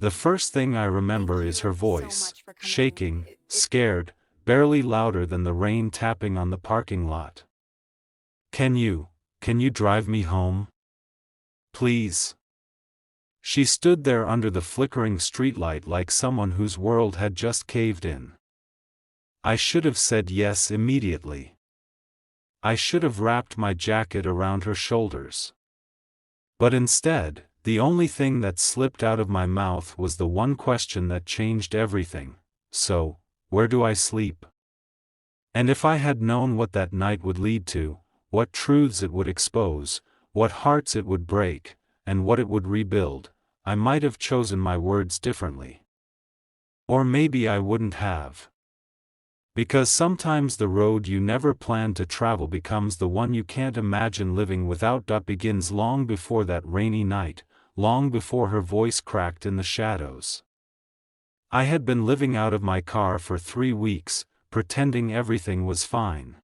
The first thing I Thank remember is her you so voice, much for coming. shaking, scared, barely louder than the rain tapping on the parking lot. Can you drive me home? Please. She stood there under the flickering streetlight like someone whose world had just caved in. I should have said yes immediately. I should have wrapped my jacket around her shoulders. But instead, the only thing that slipped out of my mouth was the one question that changed everything. So, where do I sleep? And if I had known what that night would lead to, what truths it would expose, what hearts it would break, and what it would rebuild, I might have chosen my words differently. Or maybe I wouldn't have. Because sometimes the road you never planned to travel becomes the one you can't imagine living without. Begins long before that rainy night, long before her voice cracked in the shadows. I had been living out of my car for 3 weeks, pretending everything was fine.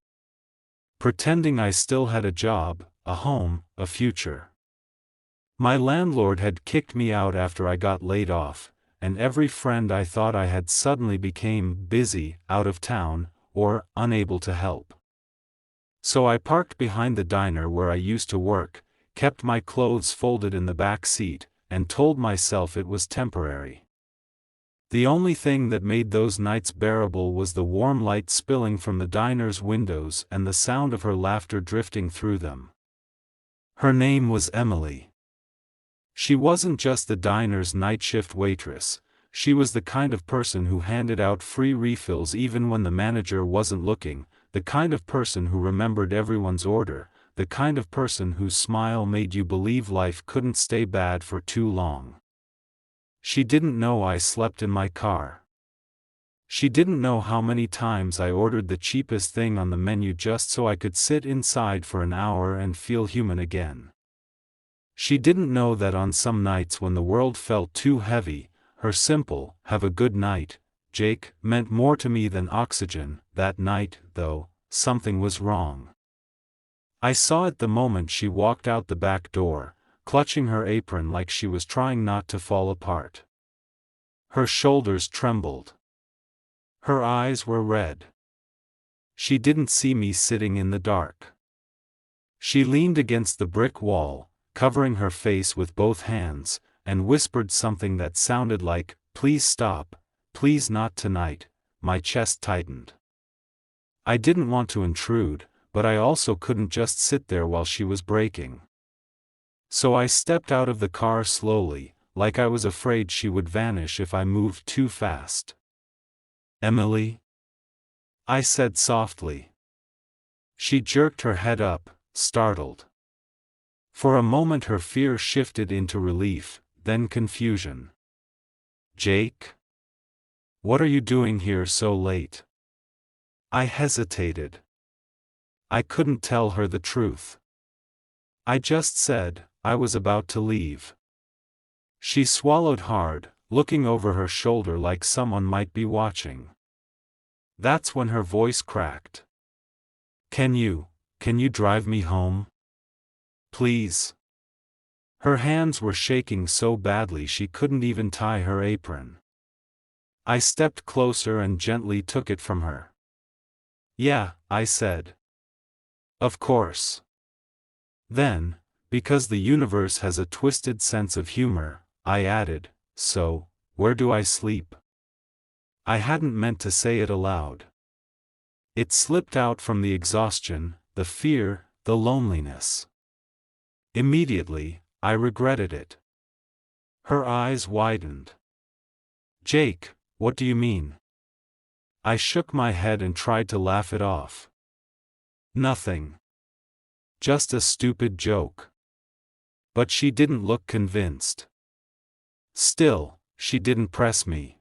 Pretending I still had a job, a home, a future. My landlord had kicked me out after I got laid off, and every friend I thought I had suddenly became busy, out of town, or unable to help. So I parked behind the diner where I used to work, kept my clothes folded in the back seat, and told myself it was temporary. The only thing that made those nights bearable was the warm light spilling from the diner's windows and the sound of her laughter drifting through them. Her name was Emily. She wasn't just the diner's night shift waitress, she was the kind of person who handed out free refills even when the manager wasn't looking, the kind of person who remembered everyone's order, the kind of person whose smile made you believe life couldn't stay bad for too long. She didn't know I slept in my car. She didn't know how many times I ordered the cheapest thing on the menu just so I could sit inside for an hour and feel human again. She didn't know that on some nights when the world felt too heavy, her simple, "Have a good night, Jake," meant more to me than oxygen. That night, though, something was wrong. I saw it the moment she walked out the back door, clutching her apron like she was trying not to fall apart. Her shoulders trembled. Her eyes were red. She didn't see me sitting in the dark. She leaned against the brick wall, covering her face with both hands, and whispered something that sounded like, "Please stop, please not tonight." My chest tightened. I didn't want to intrude, but I also couldn't just sit there while she was breaking. So I stepped out of the car slowly, like I was afraid she would vanish if I moved too fast. "Emily?" I said softly. She jerked her head up, startled. For a moment her fear shifted into relief, then confusion. "Jake? What are you doing here so late?" I hesitated. I couldn't tell her the truth. I just said, I was about to leave. She swallowed hard, looking over her shoulder like someone might be watching. That's when her voice cracked. Can you drive me home? Please." Her hands were shaking so badly she couldn't even tie her apron. I stepped closer and gently took it from her. "Yeah," I said. "Of course." Then, because the universe has a twisted sense of humor, I added, "So, where do I sleep?" I hadn't meant to say it aloud. It slipped out from the exhaustion, the fear, the loneliness. Immediately, I regretted it. Her eyes widened. "Jake, what do you mean?" I shook my head and tried to laugh it off. "Nothing. Just a stupid joke." But she didn't look convinced. Still, she didn't press me.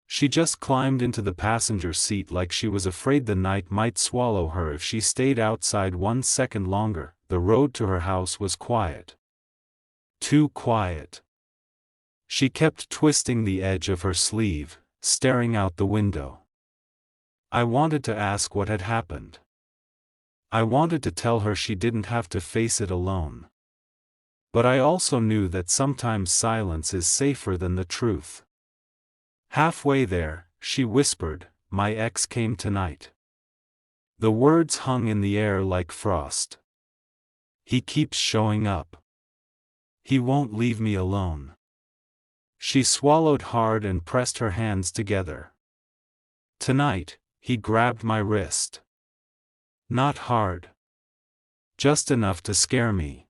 She just climbed into the passenger seat like she was afraid the night might swallow her if she stayed outside 1 second longer. The road to her house was quiet. Too quiet. She kept twisting the edge of her sleeve, staring out the window. I wanted to ask what had happened. I wanted to tell her she didn't have to face it alone. But I also knew that sometimes silence is safer than the truth. Halfway there, she whispered, "My ex came tonight." The words hung in the air like frost. "He keeps showing up. He won't leave me alone." She swallowed hard and pressed her hands together. "Tonight, he grabbed my wrist. Not hard. Just enough to scare me.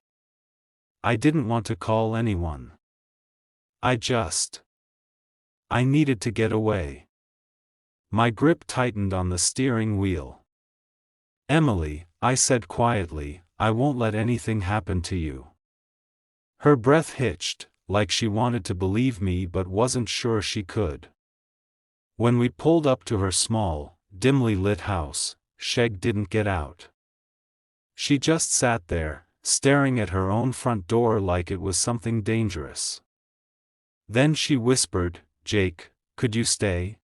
I didn't want to call anyone. I needed to get away." My grip tightened on the steering wheel. "Emily," I said quietly, "I won't let anything happen to you." Her breath hitched, like she wanted to believe me but wasn't sure she could. When we pulled up to her small, dimly lit house, Sheg didn't get out. She just sat there, staring at her own front door like it was something dangerous. Then she whispered, "Jake, could you stay?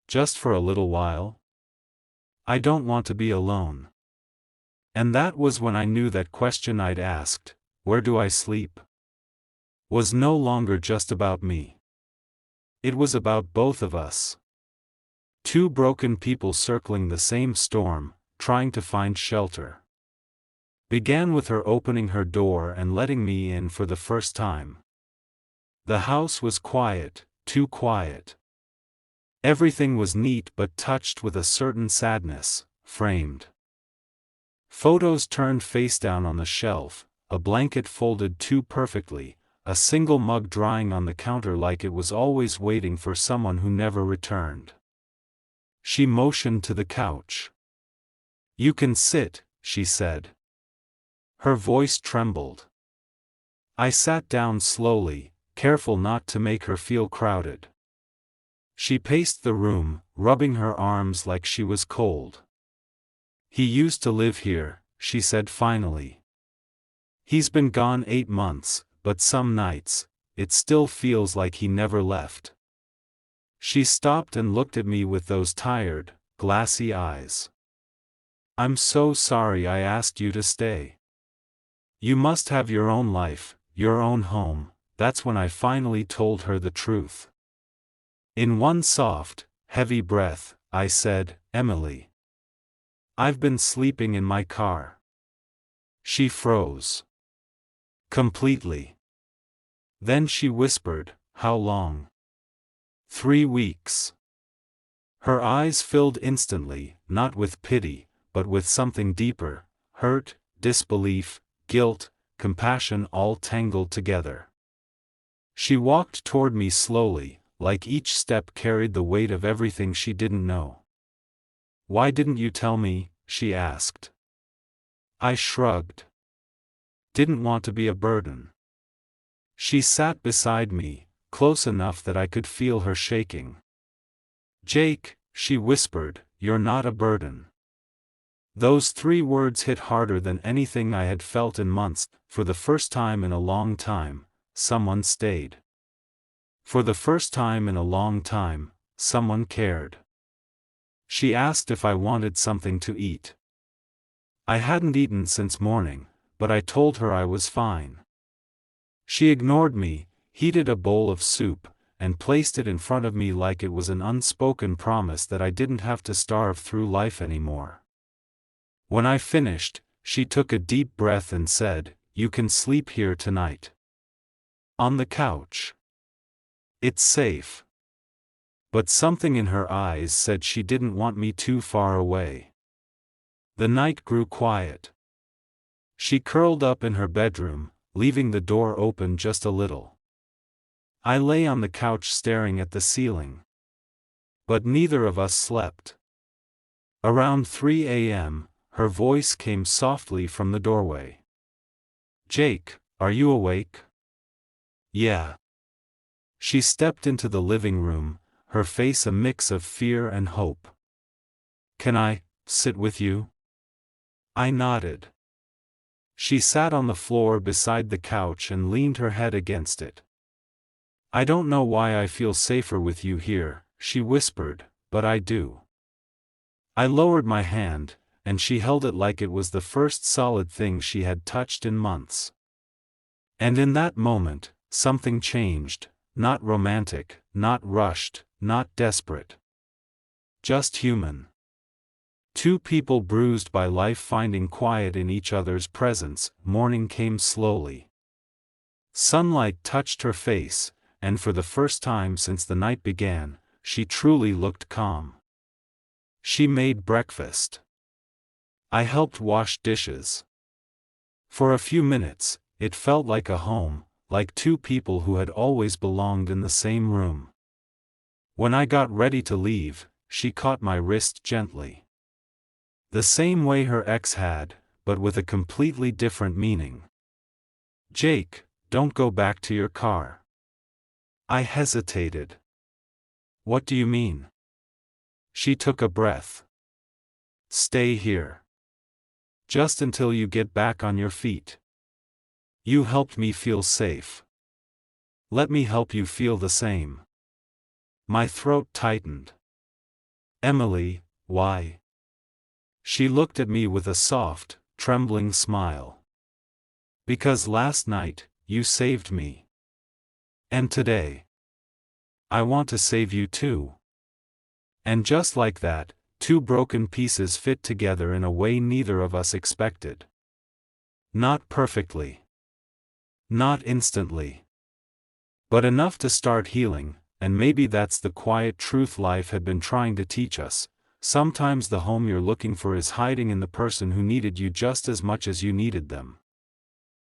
Just for a little while? I don't want to be alone." And that was when I knew that question I'd asked, "Where do I sleep?" was no longer just about me. It was about both of us. Two broken people circling the same storm, trying to find shelter. Began with her opening her door and letting me in for the first time. The house was quiet, too quiet. Everything was neat but touched with a certain sadness, framed. Photos turned face down on the shelf, a blanket folded too perfectly, a single mug drying on the counter like it was always waiting for someone who never returned. She motioned to the couch. "You can sit," she said. Her voice trembled. I sat down slowly, careful not to make her feel crowded. She paced the room, rubbing her arms like she was cold. "He used to live here," she said finally. "He's been gone 8 months, but some nights, it still feels like he never left." She stopped and looked at me with those tired, glassy eyes. "I'm so sorry I asked you to stay. You must have your own life, your own home." That's when I finally told her the truth. In one soft, heavy breath, I said, "Emily, I've been sleeping in my car." She froze. Completely. Then she whispered, "How long?" 3 weeks. Her eyes filled instantly, not with pity, but with something deeper, hurt, disbelief, guilt, compassion all tangled together. She walked toward me slowly, like each step carried the weight of everything she didn't know. "Why didn't you tell me?" she asked. I shrugged. "Didn't want to be a burden." She sat beside me, close enough that I could feel her shaking. "Jake," she whispered, "you're not a burden." Those 3 words hit harder than anything I had felt in months. For the first time in a long time, someone stayed. For the first time in a long time, someone cared. She asked if I wanted something to eat. I hadn't eaten since morning, but I told her I was fine. She ignored me, heated a bowl of soup, and placed it in front of me like it was an unspoken promise that I didn't have to starve through life anymore. When I finished, she took a deep breath and said, "You can sleep here tonight. On the couch. It's safe." But something in her eyes said she didn't want me too far away. The night grew quiet. She curled up in her bedroom, leaving the door open just a little. I lay on the couch staring at the ceiling. But neither of us slept. Around 3 a.m., her voice came softly from the doorway. "Jake, are you awake?" "Yeah." She stepped into the living room, her face a mix of fear and hope. "Can I sit with you?" I nodded. She sat on the floor beside the couch and leaned her head against it. "I don't know why I feel safer with you here," she whispered, "but I do." I lowered my hand, and she held it like it was the first solid thing she had touched in months. And in that moment, something changed, not romantic, not rushed, not desperate. Just human. Two people bruised by life finding quiet in each other's presence. Morning came slowly. Sunlight touched her face, and for the first time since the night began, she truly looked calm. She made breakfast. I helped wash dishes. For a few minutes, it felt like a home, like two people who had always belonged in the same room. When I got ready to leave, she caught my wrist gently. The same way her ex had, but with a completely different meaning. "Jake, don't go back to your car." I hesitated. "What do you mean?" She took a breath. "Stay here. Just until you get back on your feet. You helped me feel safe. Let me help you feel the same." My throat tightened. "Emily, why?" She looked at me with a soft, trembling smile. "Because last night, you saved me. And today, I want to save you too." And just like that, two broken pieces fit together in a way neither of us expected. Not perfectly. Not instantly. But enough to start healing, and maybe that's the quiet truth life had been trying to teach us. Sometimes the home you're looking for is hiding in the person who needed you just as much as you needed them.